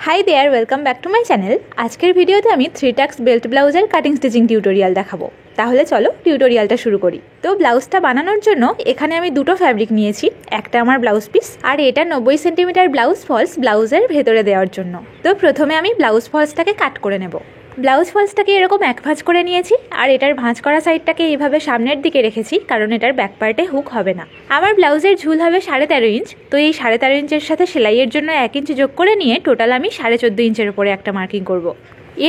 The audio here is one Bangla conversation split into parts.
High there welcome back to my channel. आजकेर भिडियोते आमी 3 टैक्स बेल्ट ब्लाउजर काटिंग स्टिचिंग टिউটোরিয়াল দেখাবো। তাহলে চলো টিউটোরিয়ালটা শুরু করি। তো ব্লাউজটা বানানোর জন্য এখানে আমি দুটো ফ্যাব্রিক নিয়েছি, একটা আমার ব্লাউজ পিস আর এটা 90 সেন্টিমিটার ব্লাউজ ফলস ব্লাউজের ভেতরে দেওয়ার জন্য। তো প্রথমে আমি ব্লাউজ ফলসটাকে কাট করে নেব। ব্লাউজ ফলসটাকে এরকম এক ভাঁজ করে নিয়েছি আর এটার ভাঁজ করা সাইডটাকে এইভাবে সামনের দিকে রেখেছি, কারণ এটার ব্যাক পার্টে হুক হবে না। আমার ব্লাউজের ঝুল হবে 13.5 ইঞ্চ। তো এই 13.5 ইঞ্চের সাথে সেলাইয়ের জন্য 1 ইঞ্চ যোগ করে নিয়ে টোটাল আমি 14.5 ইঞ্চের উপরে একটা মার্কিং করব।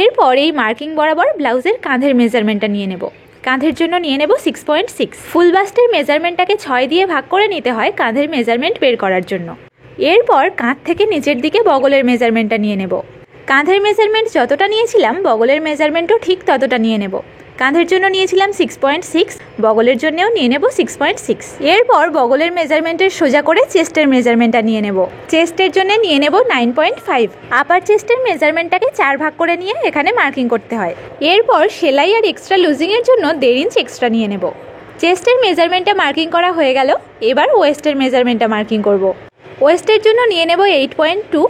এরপর এই মার্কিং বরাবর ব্লাউজের কাঁধের মেজারমেন্টটা নিয়ে নেব। কাঁধের জন্য নিয়ে নেব 6.6। ফুল বাস্টের মেজারমেন্টটাকে 6 দিয়ে ভাগ করে নিতে হয় কাঁধের মেজারমেন্ট বের করার জন্য। এরপর কাঁধ থেকে নিচের দিকে বগলের মেজারমেন্টটা নিয়ে নেব। কাঁধের মেজারমেন্ট যতটা নিয়েছিলাম বগলের মেজারমেন্টও ঠিক ততটা নিয়ে নেব। কাঁধের জন্য নিয়েছিলাম 6.6, বগলের জন্যও নিয়ে নেব 6.6। এরপর বগলের মেজারমেন্টের সোজা করে চেস্টের মেজারমেন্টটা নিয়ে নেব। চেস্টের জন্য নিয়ে নেব 9.5। আপার চেস্টের মেজারমেন্টটাকে 4 ভাগ করে নিয়ে এখানে মার্কিং করতে হয়। এরপর সেলাই আর এক্সট্রা লুজিংয়ের জন্য 1.5 ইঞ্চ এক্সট্রা নিয়ে নেব। চেস্টের মেজারমেন্টটা মার্কিং করা হয়ে গেল। এবার ওয়েস্টের মেজারমেন্টটা মার্কিং করব। ওয়েস্টের জন্য নিয়ে নেব 8.2।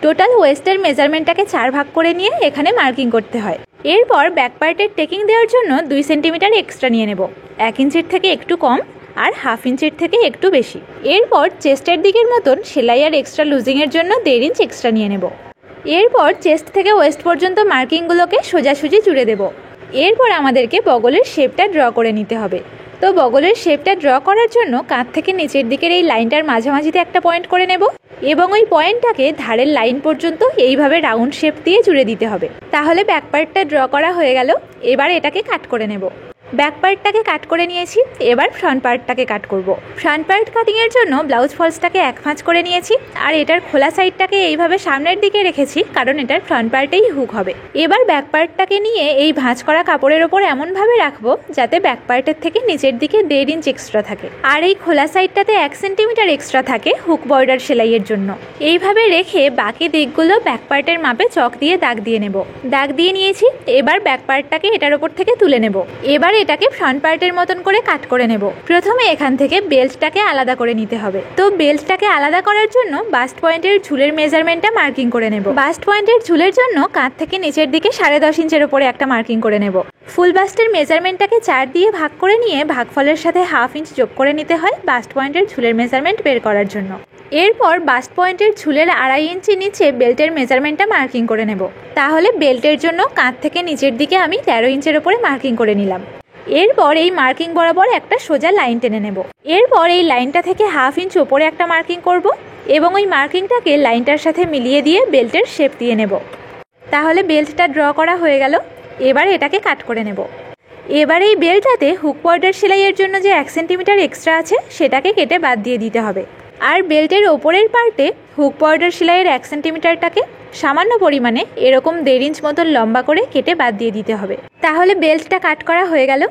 টোটাল ওয়েস্টের মেজারমেন্টটাকে 4 ভাগ করে নিয়ে এখানে মার্কিং করতে হয়। এরপর ব্যাক পার্টের টেকিং দেওয়ার জন্য 2 সেন্টিমিটার এক্সট্রা নিয়ে নেব। 1 ইঞ্চির থেকে একটু কম আর হাফ ইঞ্চির থেকে একটু বেশি। এরপর চেস্টের দিকের মতন সেলাই আর এক্সট্রা লুজিংয়ের জন্য 1.5 ইঞ্চ এক্সট্রা নিয়ে নেব। এরপর চেস্ট থেকে ওয়েস্ট পর্যন্ত মার্কিংগুলোকে সোজাসুজি জুড়ে দেব। এরপর আমাদেরকে বগলের শেপটা ড্র করে নিতে হবে। তো বগলের শেপটা ড্র করার জন্য কাঁধ থেকে নিচের দিকের এই লাইনটার মাঝামাঝিতে একটা পয়েন্ট করে নেব এবং ওই পয়েন্টটাকে ধারের লাইন পর্যন্ত এইভাবে রাউন্ড শেপ দিয়ে জুড়ে দিতে হবে। তাহলে ব্যাক পার্টটা ড্র করা হয়ে গেল। এবার এটাকে কাট করে নেব। ব্যাক পার্টটাকে কাট করে নিয়েছি, এবার ফ্রন্ট পার্টটাকে কাট করব। ফ্রন্ট পার্ট কাটিংয়ের জন্য ব্লাউজ ফলসটাকে এক ভাঁজ করে নিয়েছি আর এটার খোলা সাইডটাকে এইভাবে সামনের দিকে রেখেছি, কারণ এটার ফ্রন্ট পার্টেই হুক হবে। এবার ব্যাক পার্টটাকে নিয়ে এই ভাঁজ করা কাপড়ের ওপর এমনভাবে রাখবো যাতে ব্যাক পার্টের থেকে নিচের দিকে 1.5 ইঞ্চ এক্সট্রা থাকে আর এই খোলা সাইডটাতে 1 সেন্টিমিটার এক্সট্রা থাকে হুক বর্ডার সেলাইয়ের জন্য। এইভাবে রেখে বাকি দিকগুলো ব্যাক পার্টের মাপে চক দিয়ে দাগ দিয়ে নেব। দাগ দিয়ে নিয়েছি, এবার ব্যাক পার্টটাকে এটার ওপর থেকে তুলে নেব। এবার এটাকে ফ্রন্ট পার্টের মতন করে কাট করে নেব। প্রথমে এখান থেকে বেল্টটাকে আলাদা করে নিতে হবে। তো বেল্টটাকে আলাদা করার জন্য বাস্ট পয়েন্টের ঝুলের মেজারমেন্টটা মার্কিং করে নেব। বাস্ট পয়েন্টের ঝুলের জন্য কাঁধ থেকে নিচের দিকে 10.5 ইঞ্চের উপরে একটা মার্কিং করে নেব। ফুল বাস্টের মেজারমেন্টটাকে 4 দিয়ে ভাগ করে নিয়ে ভাগফলের সাথে হাফ ইঞ্চ যোগ করে নিতে হয় বাস্ট পয়েন্টের ঝুলের মেজারমেন্ট বের করার জন্য। এরপর বাস্ট পয়েন্টের ঝুলের 2.5 ইঞ্চি নিচে বেল্টের মেজারমেন্টটা মার্কিং করে নেব। তাহলে বেল্টের জন্য কাঁধ থেকে নিচের দিকে আমি 13 ইঞ্চের উপরে মার্কিং করে নিলাম। এরপর এই মার্কিং বরাবর একটা সোজা লাইন টেনে নেব। এরপর এই লাইনটা থেকে হাফ ইঞ্চ উপরে একটা মার্কিং করব এবং ওই মার্কিংটাকে লাইনটার সাথে মিলিয়ে দিয়ে বেল্টের শেপ দিয়ে নেব। তাহলে বেল্টটা ড্র করা হয়ে গেল। এবার এটাকে কাট করে নেব। এবার এই বেল্টটাতে হুক বর্ডার সেলাইয়ের জন্য যে 1 সেন্টিমিটার এক্সট্রা আছে সেটাকে কেটে বাদ দিয়ে দিতে হবে। আর বেল্টের ওপরের পার্টে হুক বর্ডার সেলাইয়ের 1 সেন্টিমিটারটাকে সামান্য পরিমাণে এরকম 1.5 ইঞ্চ মতন লম্বা করে কেটে বাদ দিয়ে দিতে হবে। তাহলে বেল্টটা কাট করা হয়ে গেল।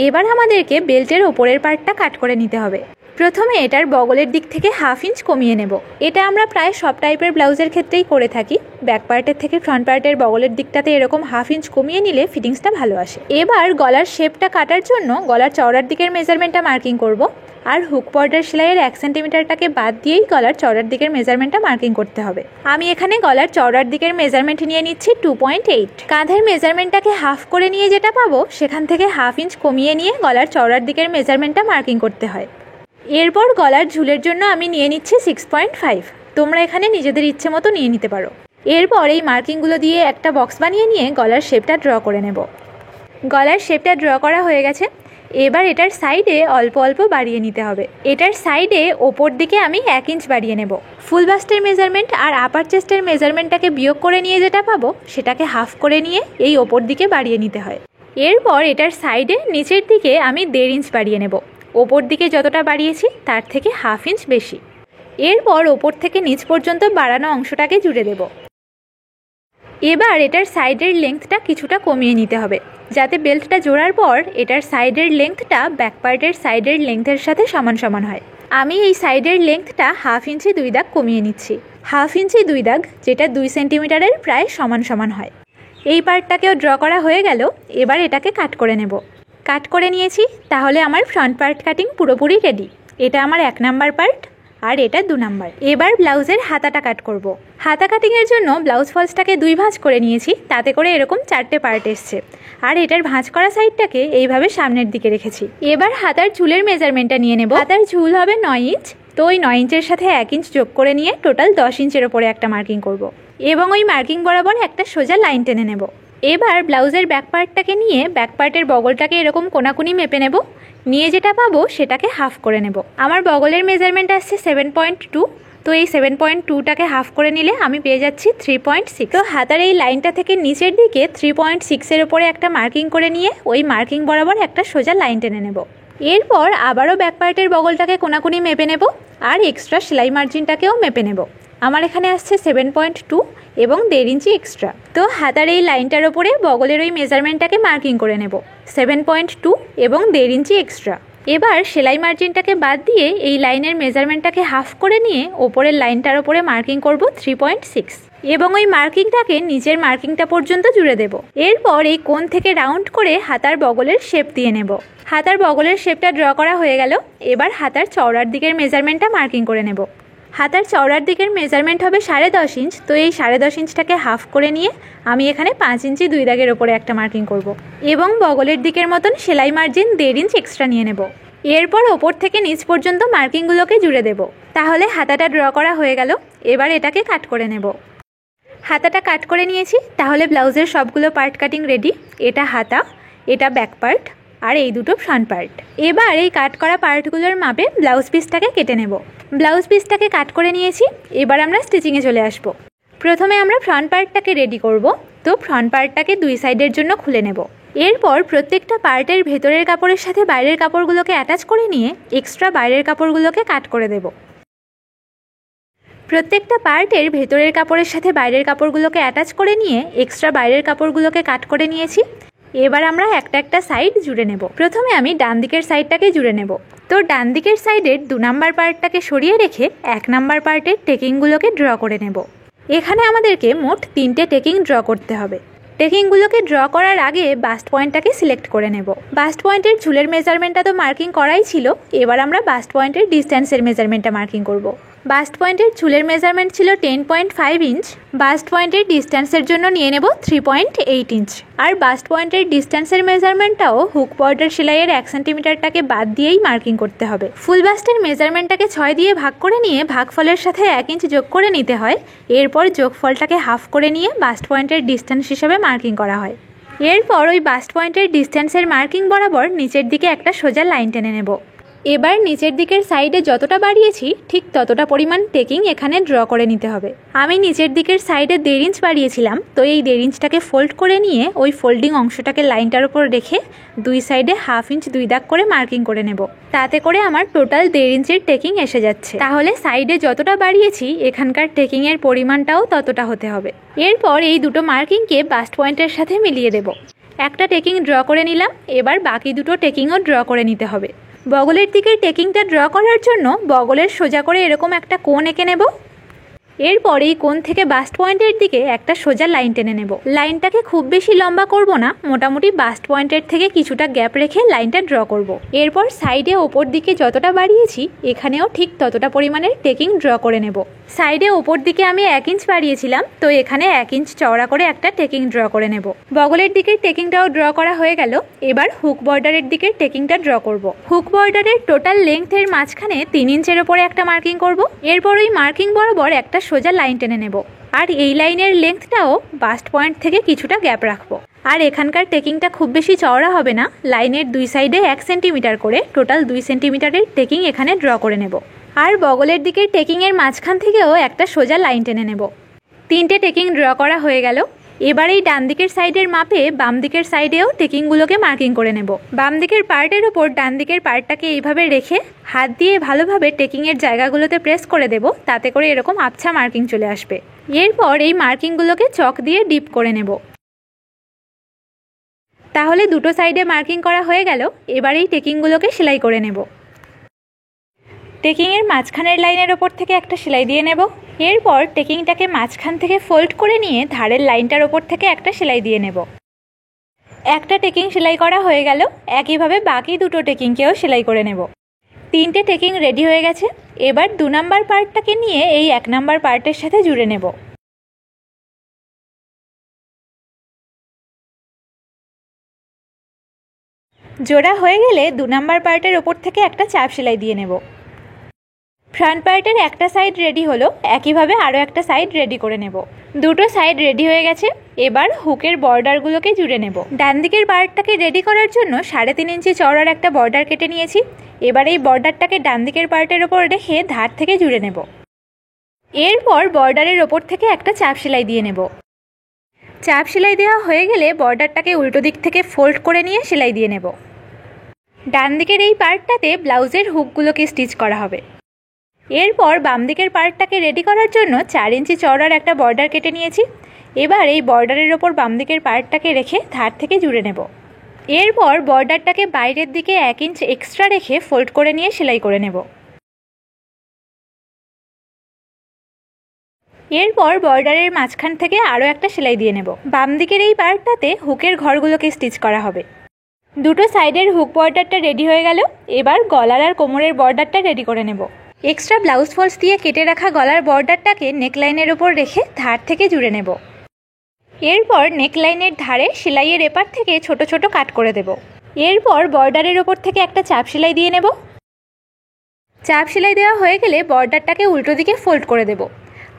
এবার আমাদেরকে বেল্টের ওপরের পার্টটা কাট করে নিতে হবে। প্রথমে এটার বগলের দিক থেকে হাফ ইঞ্চ কমিয়ে নেব। এটা আমরা প্রায় সব টাইপের ব্লাউজের ক্ষেত্রেই করে থাকি। ব্যাক পার্টের থেকে ফ্রন্ট পার্টের বগলের দিকটাতে এরকম হাফ ইঞ্চ কমিয়ে নিলে ফিটিংসটা ভালো আসে। এবার গলার শেপটা কাটার জন্য গলার চওড়ার দিকের মেজারমেন্টটা মার্কিং করব আর হুক বর্ডার সেলাইয়ের 1 সেন্টিমিটারটাকে বাদ দিয়েই গলার চওড়ার দিকের মেজারমেন্টটা মার্কিং করতে হবে। আমি এখানে গলার চওড়ার দিকের মেজারমেন্ট নিয়ে নিচ্ছি 2.8। কাঁধের মেজারমেন্টটাকে হাফ করে নিয়ে যেটা পাবো সেখান থেকে হাফ ইঞ্চ কমিয়ে নিয়ে গলার চওড়ার দিকের মেজারমেন্টটা মার্কিং করতে হয়। এরপর গলার ঝুলের জন্য আমি নিয়ে নিচ্ছি 6.5। তোমরা এখানে নিজেদের ইচ্ছে মতো নিয়ে নিতে পারো। এরপর এই মার্কিংগুলো দিয়ে একটা বক্স বানিয়ে নিয়ে গলার শেপটা ড্র করে নেব। গলার শেপটা ড্র করা হয়ে গেছে। এবার এটার সাইডে অল্প অল্প বাড়িয়ে নিতে হবে। এটার সাইডে ওপর দিকে আমি 1 ইঞ্চ বাড়িয়ে নেব। ফুল বাস্টের মেজারমেন্ট আর আপার চেস্টের মেজারমেন্টটাকে বিয়োগ করে নিয়ে যেটা পাবো সেটাকে হাফ করে নিয়ে এই ওপর দিকে বাড়িয়ে নিতে হয়। এরপর এটার সাইডে নিচের দিকে আমি 1.5 ইঞ্চ বাড়িয়ে নেব। ওপর দিকে যতটা বাড়িয়েছি তার থেকে হাফ ইঞ্চ বেশি। এরপর ওপর থেকে নিচ পর্যন্ত বাড়ানো অংশটাকে জুড়ে দেব। এবার এটার সাইডের লেংথটা কিছুটা কমিয়ে নিতে হবে যাতে বেল্টটা জোড়ার পর এটার সাইডের লেংথটা ব্যাক পার্টের সাইডের লেংথের সাথে সমান সমান হয়। আমি এই সাইডের লেংথটা হাফ ইঞ্চি 2 দাগ কমিয়ে নিচ্ছি। হাফ ইঞ্চি 2 দাগ যেটা 2 সেন্টিমিটারের প্রায় সমান সমান হয়। এই পার্টটাকেও ড্র করা হয়ে গেল। এবার এটাকে কাট করে নেব। কাট করে নিয়েছি। তাহলে আমার ফ্রন্ট পার্ট কাটিং পুরোপুরি রেডি। এটা আমার 1 নাম্বার পার্ট আর এটা 2 নাম্বার। এবার ব্লাউজের হাতাটা কাট করব। হাতা কাটিংয়ের জন্য ব্লাউজ ফলসটাকে 2 ভাঁজ করে নিয়েছি, তাতে করে এরকম 4টে পার্ট এসছে। আর এটার ভাঁজ করা সাইডটাকে এইভাবে সামনের দিকে রেখেছি। এবার হাতার ঝুলের মেজারমেন্টটা নিয়ে নেব। হাতার ঝুল হবে 9 ইঞ্চ, তো ওই 9 ইঞ্চের সাথে 1 ইঞ্চ যোগ করে নিয়ে টোটাল 10 ইঞ্চের ওপরে একটা মার্কিং করব এবং ওই মার্কিং বরাবর একটা সোজা লাইন টেনে নেব। এবার ব্লাউজের ব্যাক পার্টটাকে নিয়ে ব্যাক পার্টের বগলটাকে এরকম কোনাকুনি মেপে নেব, নিয়ে যেটা পাবো সেটাকে হাফ করে নেব। আমার বগলের মেজারমেন্ট আসছে 7.2, তো এই 7.2টাকে হাফ করে নিলে আমি পেয়ে যাচ্ছি 3.6। তো হাতার এই লাইনটা থেকে নিচের দিকে 3.6-এর ওপরে একটা মার্কিং করে নিয়ে ওই মার্কিং বরাবর একটা সোজা লাইন টেনে নেব। এরপর আবারও ব্যাক পার্টের বগলটাকে কোনাকুনি মেপে নেব আর এক্সট্রা সেলাই মার্জিনটাকেও মেপে নেব। আমার এখানে আসছে 7.2 এবং 1.5 ইঞ্চি এক্সট্রা। তো হাতার এই লাইনটার ওপরে বগলের ওই মেজারমেন্টটাকে মার্কিং করে নেব 7.2 এবং 1.5 ইঞ্চি এক্সট্রা। এবার সেলাই মার্জিনটাকে বাদ দিয়ে এই লাইনের মেজারমেন্টটাকে হাফ করে নিয়ে ওপরের লাইনটার ওপরে মার্কিং করব 3.6 এবং ওই মার্কিংটাকে নিচের মার্কিংটা পর্যন্ত জুড়ে দেব। এরপর এই কোণ থেকে রাউন্ড করে হাতার বগলের শেপ দিয়ে নেব। হাতার বগলের শেপটা ড্র করা হয়ে গেল। এবার হাতার চওড়ার দিকের মেজারমেন্টটা মার্কিং করে নেব। হাতার চওড়ার দিকের মেজারমেন্ট হবে 10.5 ইঞ্চ, তো এই 10.5 ইঞ্চটাকে হাফ করে নিয়ে আমি এখানে 5 ইঞ্চি 2 দাগের ওপরে একটা মার্কিং করব এবং বগলের দিকের মতন সেলাই মার্জিন 1.5 ইঞ্চ এক্সট্রা নিয়ে নেব। এরপর ওপর থেকে নিচ পর্যন্ত মার্কিংগুলোকে জুড়ে দেব। তাহলে হাতাটা ড্র করা হয়ে গেল। এবার এটাকে কাট করে নেব। হাতাটা কাট করে নিয়েছি, তাহলে ব্লাউজের সবগুলো পার্ট কাটিং রেডি। এটা হাতা, এটা ব্যাক পার্ট আর এই দুটো ফ্রন্ট পার্ট। এবার এই কাট করা পার্টগুলোর মাপে ব্লাউজ পিসটাকে কেটে নেব। ব্লাউজ পিসটাকে কাট করে নিয়েছি, এবার আমরা স্টিচিংয়ে চলে আসব। প্রথমে আমরা ফ্রন্ট পার্টটাকে রেডি করব। তো ফ্রন্ট পার্টটাকে 2 সাইডের জন্য খুলে নেব। এরপর প্রত্যেকটা পার্টের ভেতরের কাপড়ের সাথে বাইরের কাপড়গুলোকে অ্যাটাচ করে নিয়ে এক্সট্রা বাইরের কাপড়গুলোকে কাট করে দেব। প্রত্যেকটা পার্টের ভেতরের কাপড়ের সাথে বাইরের কাপড়গুলোকে অ্যাটাচ করে নিয়ে এক্সট্রা বাইরের কাপড়গুলোকে কাট করে নিয়েছি। এবার আমরা একটা একটা সাইড জুড়ে নেব। প্রথমে আমি ডান দিকের সাইডটাকে জুড়ে নেব। তো ডান দিকের সাইডের 2 নাম্বার পার্টটাকে সরিয়ে রেখে 1 নাম্বার পার্টের টেকিংগুলোকে ড্র করে নেব। এখানে আমাদেরকে মোট 3টে টেকিং ড্র করতে হবে। টেকিংগুলোকে ড্র করার আগে বাস্ট পয়েন্টটাকে সিলেক্ট করে নেব। বাস্ট পয়েন্টের ঝুলের মেজারমেন্টটা তো মার্কিং করাই ছিল, এবার আমরা বাস্ট পয়েন্টের ডিস্ট্যান্সের মেজারমেন্টটা মার্কিং করব। বাস্ট পয়েন্টের ঝুলের মেজারমেন্ট ছিল 10.5 ইঞ্চ। বাস্ট পয়েন্টের ডিস্ট্যান্সের জন্য নিয়ে নেব 3.8 ইঞ্চ। আর বাস্ট পয়েন্টের ডিস্ট্যান্সের মেজারমেন্টটাও হুক বর্ডার সেলাইয়ের 1 সেন্টিমিটারটাকে বাদ দিয়েই মার্কিং করতে হবে। ফুল বাস্টের মেজারমেন্টটাকে 6 দিয়ে ভাগ করে নিয়ে ভাগফলের সাথে 1 ইঞ্চ যোগ করে নিতে হয়। এরপর যোগফলটাকে হাফ করে নিয়ে বাস্ট পয়েন্টের ডিস্ট্যান্স হিসাবে মার্কিং করা হয়। এরপর ওই বাস্ট পয়েন্টের ডিস্ট্যান্সের মার্কিং বরাবর নিচের দিকে একটা সোজা লাইন টেনে নেব। এবার নিচের দিকের সাইডে যতটা বাড়িয়েছি ঠিক ততটা পরিমাণ টেকিং এখানে ড্র করে নিতে হবে। আমি নিচের দিকের সাইডে 1.5 ইঞ্চ বাড়িয়েছিলাম, তো এই 1.5 ইঞ্চটাকে ফোল্ড করে নিয়ে ওই ফোল্ডিং অংশটাকে লাইনটার উপর রেখে 2 সাইডে 1/2 ইঞ্চ 2 দাগ করে মার্কিং করে নেব। তাতে করে আমার টোটাল 1.5 ইঞ্চের টেকিং এসে যাচ্ছে। তাহলে সাইডে যতটা বাড়িয়েছি এখানকার টেকিংয়ের পরিমাণটাও ততটা হতে হবে। এরপর এই দুটো মার্কিংকে বাস্ট পয়েন্টের সাথে মিলিয়ে দেব। একটা টেকিং ড্র করে নিলাম, এবার বাকি দুটো টেকিংও ড্র করে নিতে হবে। বগলের দিকের টেকিংটা ড্র করার জন্য বগলের সোজা করে এরকম একটা কোণ এঁকে নেব। এরপর এই কোণ থেকে বাস্ট পয়েন্টের দিকে একটা সোজা লাইন টেনে নেব। লাইনটাকে খুব বেশি লম্বা করব না, মোটামুটি বাস্ট পয়েন্টের থেকে কিছুটা গ্যাপ রেখে লাইনটা ড্র করব। এরপর সাইডে ওপর দিকে যতটা বাড়িয়েছি এখানেও ঠিক ততটা পরিমাণের টেকিং ড্র করে নেব। সাইডে ওপর দিকে আমি 1 ইঞ্চ বাড়িয়েছিলাম, তো এখানে 1 ইঞ্চ চওড়া করে একটা টেকিং ড্র করে নেব। বগলের দিকের টেকিংটাও ড্র করা হয়ে গেল। এবার হুক বর্ডারের দিকের টেকিংটা ড্র করব। হুক বর্ডারের টোটাল লেংথের মাঝখানে 3 ইঞ্চের ওপরে একটা মার্কিং করব। এরপর ওই মার্কিং বরাবর একটা সোজা লাইন টেনে নেব। আর এই লাইনের লেংথটাও বাস্ট পয়েন্ট থেকে কিছুটা গ্যাপ রাখবো। আর এখানকার টেকিংটা খুব বেশি চওড়া হবে না, লাইনের 2 সাইডে 1 সেন্টিমিটার করে টোটাল 2 সেন্টিমিটারের টেকিং এখানে ড্র করে নেব। আর বগলের দিকের টেকিংয়ের মাঝখান থেকেও একটা সোজা লাইন টেনে নেব। 3টে টেকিং ড্র করা হয়ে গেল। এবার এই ডান দিকের সাইডের মাপে বাম দিকের সাইডেও টেকিংগুলোকে মার্কিং করে নেব। বাম দিকের পার্টের ওপর ডান দিকের পার্টটাকে এইভাবে রেখে হাত দিয়ে ভালোভাবে টেকিংয়ের জায়গাগুলোতে প্রেস করে দেব, তাতে করে এরকম আবছা মার্কিং চলে আসবে। এরপর এই মার্কিংগুলোকে চক দিয়ে ডিপ করে নেব। তাহলে দুটো সাইডে মার্কিং করা হয়ে গেল। এবার এই টেকিংগুলোকে সেলাই করে নেব। টেকিংয়ের মাঝখানের লাইনের ওপর থেকে একটা সেলাই দিয়ে নেব। এরপর টেকিংটাকে মাঝখান থেকে ফোল্ড করে নিয়ে ধারের লাইনটার ওপর থেকে একটা সেলাই দিয়ে নেব। একটা টেকিং সেলাই করা হয়ে গেল। একইভাবে বাকি দুটো টেকিংকেও সেলাই করে নেব। তিনটে টেকিং রেডি হয়ে গেছে। এবার 2 নাম্বার পার্টটাকে নিয়ে এই 1 নাম্বার পার্টের সাথে জুড়ে নেব। জোড়া হয়ে গেলে 2 নাম্বার পার্টের ওপর থেকে একটা চাপ সেলাই দিয়ে নেব। ফ্রন্ট পার্টের একটা সাইড রেডি হলো, একইভাবে আরও একটা সাইড রেডি করে নেব। দুটো সাইড রেডি হয়ে গেছে। এবার হুকের বর্ডারগুলোকে জুড়ে নেব। ডান দিকের পার্টটাকে রেডি করার জন্য 3.5 ইঞ্চি চওড়ার একটা বর্ডার কেটে নিয়েছি। এবার এই বর্ডারটাকে ডান দিকের পার্টের ওপর রেখে ধার থেকে জুড়ে নেব। এরপর বর্ডারের ওপর থেকে একটা চাপ সেলাই দিয়ে নেব। চাপ সেলাই দেওয়া হয়ে গেলে বর্ডারটাকে উল্টো দিক থেকে ফোল্ড করে নিয়ে সেলাই দিয়ে নেব। ডান দিকের এই পার্টটাতে ব্লাউজের হুকগুলোকে স্টিচ করা হবে। এরপর বাম দিকের পার্টটাকে রেডি করার জন্য 4 ইঞ্চি চওড়ার একটা বর্ডার কেটে নিয়েছি। এবার এই বর্ডারের ওপর বাম দিকের পার্টটাকে রেখে ধার থেকে জুড়ে নেব। এরপর বর্ডারটাকে বাইরের দিকে 1 ইঞ্চ এক্সট্রা রেখে ফোল্ড করে নিয়ে সেলাই করে নেব। এরপর বর্ডারের মাঝখান থেকে আরও একটা সেলাই দিয়ে নেব। বাম দিকের এই পার্টটাতে হুকের ঘরগুলোকে স্টিচ করা হবে। দুটো সাইডের হুক বর্ডারটা রেডি হয়ে গেল। এবার গলার আর কোমরের বর্ডারটা রেডি করে নেব। এক্সট্রা ব্লাউজ ফলস দিয়ে কেটে রাখা গলার বর্ডারটাকে নেকলাইনের ওপর রেখে ধার থেকে জুড়ে নেব। এরপর নেকলাইনের ধারে সেলাইয়ের এপার থেকে ছোট ছোট কাট করে দেব। এরপর বর্ডারের ওপর থেকে একটা চাপ সেলাই দিয়ে নেব। চাপ সেলাই দেওয়া হয়ে গেলে বর্ডারটাকে উল্টো দিকে ফোল্ড করে দেব।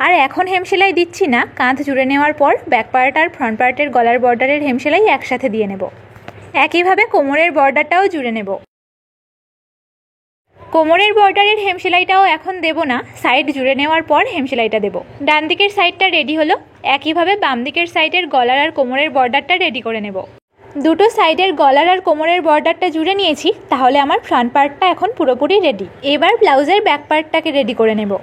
আর এখন হেম সেলাই দিচ্ছি না, কাঁধ জুড়ে নেওয়ার পর ব্যাক পার্ট আর ফ্রন্ট পার্টের গলার বর্ডারের হেম সেলাই একসাথে দিয়ে নেব। একইভাবে কোমরের বর্ডারটাও জুড়ে নেব। কোমরের বর্ডারের হেম সেলাইটাও এখন দেব না, সাইড জুড়ে নেওয়ার পর হেম সেলাইটা দেব। ডান দিকের সাইডটা রেডি হলো, একইভাবে বাম দিকের সাইডের গলার আর কোমরের বর্ডারটা রেডি করে নেব। দুটো সাইডের গলার আর কোমরের বর্ডারটা জুড়ে নিয়েছি, তাহলে আমার ফ্রন্ট পার্টটা এখন পুরোপুরি রেডি। এবার ব্লাউজের ব্যাক পার্টটাকে রেডি করে নেব।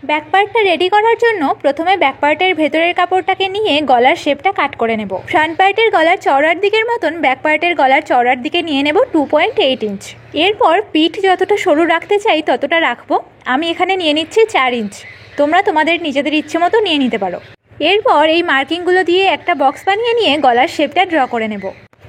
ব্যাক পার্টটা রেডি করার জন্য প্রথমে ব্যাক পার্টের ভেতরের কাপড়টাকে নিয়ে গলার শেপটা কাট করে নেব। ফ্রন্ট পার্টের গলার চওড়ার দিকের মতন ব্যাক পার্টের গলার চওড়ার দিকে নিয়ে নেব 2.8 ইঞ্চ। এরপর পিঠ যতটা সরু রাখতে চাই ততটা রাখবো। আমি এখানে নিয়ে নিচ্ছি 4 ইঞ্চ। তোমরা তোমাদের নিজেদের ইচ্ছে মতো নিয়ে নিতে পারো। এরপর এই মার্কিংগুলো দিয়ে একটা বক্স বানিয়ে নিয়ে গলার শেপটা ড্র করে নেব।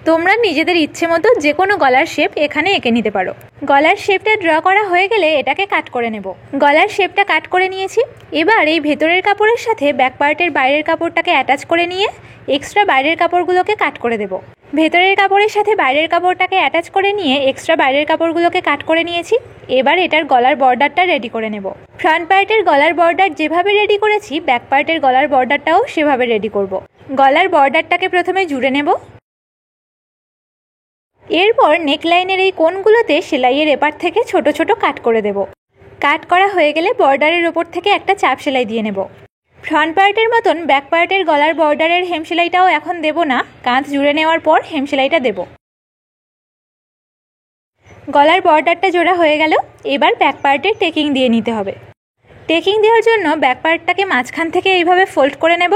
তোমরা নিজেদের ইচ্ছে মতো যে কোনো গলার শেপ এখানে এঁকে নিতে পারো। গলার শেপটা ড্র করা হয়ে গেলে এটাকে কাট করে নেব। গলার শেপটা কাট করে নিয়েছি। এবার এই ভেতরের কাপড়ের সাথে ব্যাক পার্টের বাইরের কাপড়টাকে অ্যাটাচ করে নিয়ে এক্সট্রা বাইরের কাপড়গুলোকে কাট করে দেব। ভেতরের কাপড়ের সাথে বাইরের কাপড়টাকে অ্যাটাচ করে নিয়ে এক্সট্রা বাইরের কাপড়গুলোকে কাট করে নিয়েছি। এবার এটার গলার বর্ডারটা রেডি করে নেব। ফ্রন্ট পার্টের গলার বর্ডার যেভাবে রেডি করেছি ব্যাক পার্টের গলার বর্ডারটাও সেভাবে রেডি করব। গলার বর্ডারটাকে প্রথমে জুড়ে নেব। এরপর নেকলাইনের এই কোণগুলোতে সেলাইয়ের এপার থেকে ছোট ছোট কাট করে দেব। কাট করা হয়ে গেলে বর্ডারের ওপর থেকে একটা চাপ সেলাই দিয়ে নেব। ফ্রন্ট পার্টের মতন ব্যাক পার্টের গলার বর্ডারের হেম সেলাইটাও এখন দেব না, কাঁধ জুড়ে নেওয়ার পর হেম সেলাইটা দেব। গলার বর্ডারটা জোড়া হয়ে গেল। এবার ব্যাক পার্টের টেকিং দিয়ে নিতে হবে। টেকিং দেওয়ার জন্য ব্যাক পার্টটাকে মাঝখান থেকে এইভাবে ফোল্ড করে নেব।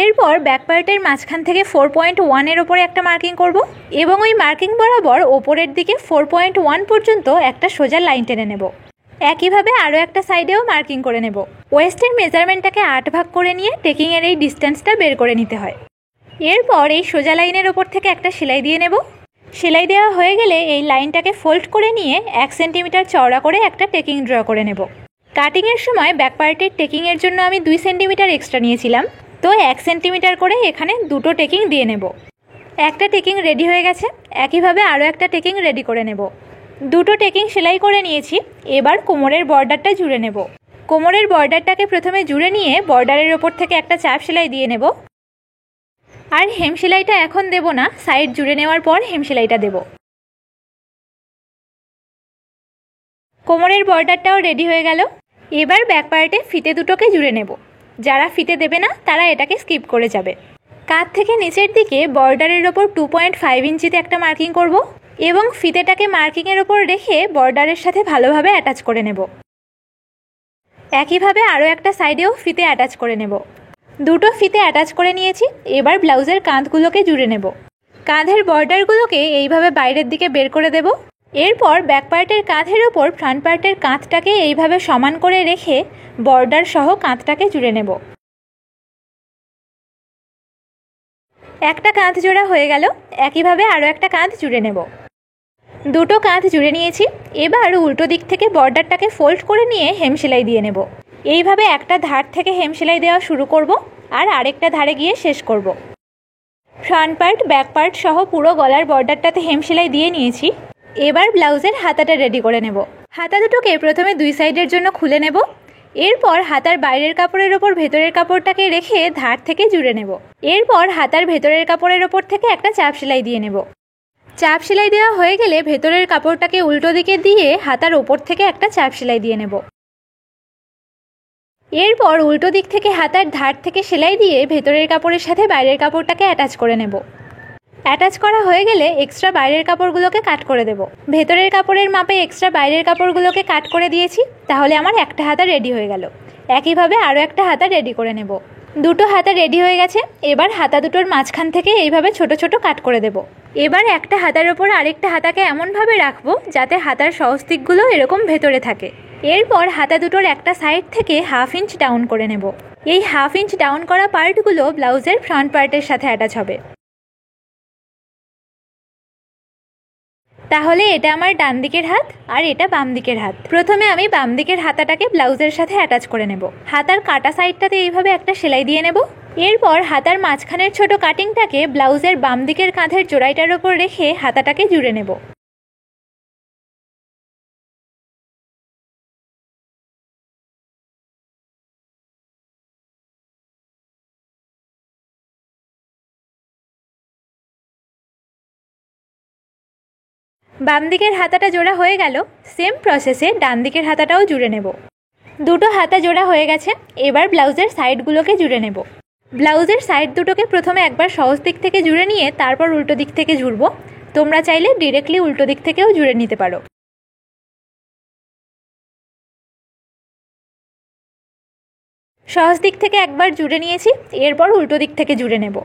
এরপর ব্যাক পার্টের মাঝখান থেকে 4.1 এর ওপরে একটা মার্কিং করব এবং ওই মার্কিং বরাবর ওপরের দিকে 4.1 পর্যন্ত একটা সোজা লাইন টেনে নেব। একইভাবে আরও একটা সাইডেও মার্কিং করে নেব। ওয়েস্টের মেজারমেন্টটাকে 8 ভাগ করে নিয়ে টেকিংয়ের এই ডিস্টেন্সটা বের করে নিতে হয়। এরপর এই সোজা লাইনের ওপর থেকে একটা সেলাই দিয়ে নেব। সেলাই দেওয়া হয়ে গেলে এই লাইনটাকে ফোল্ড করে নিয়ে 1 সেন্টিমিটার চওড়া করে একটা টেকিং ড্র করে নেব। কাটিংয়ের সময় ব্যাক পার্টের টেকিংয়ের জন্য আমি 2 সেন্টিমিটার এক্সট্রা নিয়েছিলাম, তো 1 সেন্টিমিটার করে এখানে দুটো টেকিং দিয়ে নেব। একটা টেকিং রেডি হয়ে গেছে। একইভাবে আরও একটা টেকিং রেডি করে নেব। দুটো টেকিং সেলাই করে নিয়েছি। এবার কোমরের বর্ডারটা জুড়ে নেব। কোমরের বর্ডারটাকে প্রথমে জুড়ে নিয়ে বর্ডারের ওপর থেকে একটা চাপ সেলাই দিয়ে নেব। আর হেম সেলাইটা এখন দেব না, সাইড জুড়ে নেওয়ার পর হেম সেলাইটা দেব। কোমরের বর্ডারটাও রেডি হয়ে গেল। এবার ব্যাক পার্টে ফিতে দুটোকে জুড়ে নেব। যারা ফিতে দেবে না তারা এটাকে স্কিপ করে যাবে। কাঁধ থেকে নিচের দিকে বর্ডারের ওপর 2.5 ইঞ্চিতে একটা মার্কিং করব এবং ফিতেটাকে মার্কিংয়ের ওপর রেখে বর্ডারের সাথে ভালোভাবে অ্যাটাচ করে নেব। একইভাবে আরও একটা সাইডেও ফিতে অ্যাটাচ করে নেব। দুটো ফিতে অ্যাটাচ করে নিয়েছি। এবার ব্লাউজের কাঁধগুলোকে জুড়ে নেব। কাঁধের বর্ডারগুলোকে এইভাবে বাইরের দিকে বের করে দেব। এরপর ব্যাক পার্টের কাঁধের ওপর ফ্রন্ট পার্টের কাঁধটাকে এইভাবে সমান করে রেখে বর্ডার সহ কাঁধটাকে জুড়ে নেব। একটা কাঁধ জোড়া হয়ে গেল। একইভাবে আরও একটা কাঁধ জুড়ে নেব। দুটো কাঁধ জুড়ে নিয়েছি। এবার উল্টো দিক থেকে বর্ডারটাকে ফোল্ড করে নিয়ে হেম সেলাই দিয়ে নেব। এইভাবে একটা ধার থেকে হেম সেলাই দেওয়া শুরু করব আর আরেকটা ধারে গিয়ে শেষ করব। ফ্রন্ট পার্ট ব্যাক পার্ট সহ পুরো গলার বর্ডারটাতে হেম সেলাই দিয়ে নিয়েছি। এবার ব্লাউজের হাতাটা রেডি করে নেব। হাতা দুটোকে প্রথমে দুই সাইডের জন্য খুলে নেব। এরপর হাতার বাইরের কাপড়ের ওপর ভেতরের কাপড়টাকে রেখে ধার থেকে জুড়ে নেব। এরপর হাতার ভেতরের কাপড়ের ওপর থেকে একটা চাপ সেলাই দিয়ে নেব। চাপ সেলাই দেওয়া হয়ে গেলে ভেতরের কাপড়টাকে উল্টো দিকে দিয়ে হাতার ওপর থেকে একটা চাপ সেলাই দিয়ে নেব। এরপর উল্টো দিক থেকে হাতার ধার থেকে সেলাই দিয়ে ভেতরের কাপড়ের সাথে বাইরের কাপড়টাকে অ্যাটাচ করে নেব। অ্যাটাচ করা হয়ে গেলে এক্সট্রা বাইরের কাপড়গুলোকে কাট করে দেব। ভেতরের কাপড়ের মাপে এক্সট্রা বাইরের কাপড়গুলোকে কাট করে দিয়েছি। তাহলে আমার একটা হাতা রেডি হয়ে গেল। একইভাবে আরও একটা হাতা রেডি করে নেব। দুটো হাতা রেডি হয়ে গেছে। এবার হাতা দুটোর মাঝখান থেকে এইভাবে ছোট ছোট কাট করে দেব। এবার একটা হাতার ওপর আরেকটা হাতাকে এমনভাবে রাখবো যাতে হাতার সহস্তিকগুলো এরকম ভেতরে থাকে। এরপর হাতা দুটোর একটা সাইড থেকে 1/2 ইঞ্চ ডাউন করে নেব। এই 1/2 ইঞ্চ ডাউন করা পার্টগুলো ব্লাউজের ফ্রন্ট পার্টের সাথে অ্যাটাচ হবে। তাহলে এটা আমার ডান দিকের হাত আর এটা বাম দিকের হাত। প্রথমে আমি বাম দিকের হাতাটাকে ব্লাউজের সাথে অ্যাটাচ করে নেব। হাতার কাটা সাইডটাতে এইভাবে একটা সেলাই দিয়ে নেব। এরপর হাতার মাঝখানের ছোট কাটিংটাকে ব্লাউজের বাম দিকের কাঁধের জোড়াইটার ওপর রেখে হাতাটাকে জুড়ে নেব। বাম দিকের হাতাটা জোড়া হয়ে গেল। সেম প্রসেসে ডান দিকের হাতাটাও জুড়ে নেব। দুটো হাতা জোড়া হয়ে গেছে। এবার ব্লাউজের সাইডগুলোকে জুড়ে নেব। ব্লাউজের সাইড দুটোকে প্রথমে একবার সহজ দিক থেকে জুড়ে নিয়ে তারপর উল্টো দিক থেকে জুড়ব। তোমরা চাইলে ডিরেক্টলি উল্টো দিক থেকেও জুড়ে নিতে পারো। সহজ দিক থেকে একবার জুড়ে নিয়েছি। এরপর উল্টো দিক থেকে জুড়ে নেব।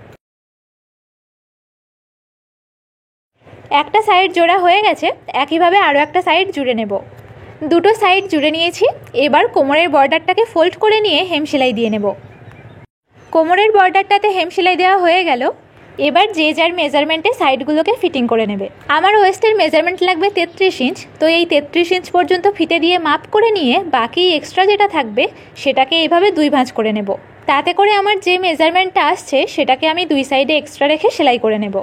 একটা সাইড জোড়া হয়ে গেছে। একইভাবে আরও একটা সাইড জুড়ে নেব। দুটো সাইড জুড়ে নিয়েছি। এবার কোমরের বর্ডারটাকে ফোল্ড করে নিয়ে হেম সেলাই দিয়ে নেব। কোমরের বর্ডারটাতে হেম সেলাই দেওয়া হয়ে গেল। এবার যে যার মেজারমেন্টে সাইডগুলোকে ফিটিং করে নেবে। আমার ওয়েস্টের মেজারমেন্ট লাগবে 33 ইঞ্চ। তো এই 33 ইঞ্চ পর্যন্ত ফিতে দিয়ে মাপ করে নিয়ে বাকি এক্সট্রা যেটা থাকবে সেটাকে এইভাবে দুই ভাঁজ করে নেব। তাতে করে আমার যে মেজারমেন্টটা আসছে সেটাকে আমি দুই সাইডে এক্সট্রা রেখে সেলাই করে নেব।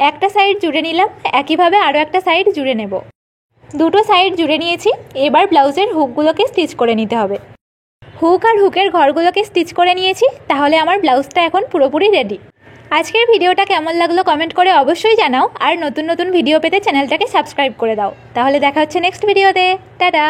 একটা সাইড জুড়ে নিলাম। একইভাবে আরও একটা সাইড জুড়ে নেব। দুটো সাইড জুড়ে নিয়েছি। এবার ব্লাউজের হুকগুলোকে স্টিচ করে নিতে হবে। হুক আর হুকের ঘরগুলোকে স্টিচ করে নিয়েছি। তাহলে আমার ব্লাউজটা এখন পুরোপুরি রেডি। আজকের ভিডিওটা কেমন লাগলো কমেন্ট করে অবশ্যই জানাও। আর নতুন নতুন ভিডিও পেতে চ্যানেলটাকে সাবস্ক্রাইব করে দাও। তাহলে দেখা হচ্ছে নেক্সট ভিডিওতে। টাটা।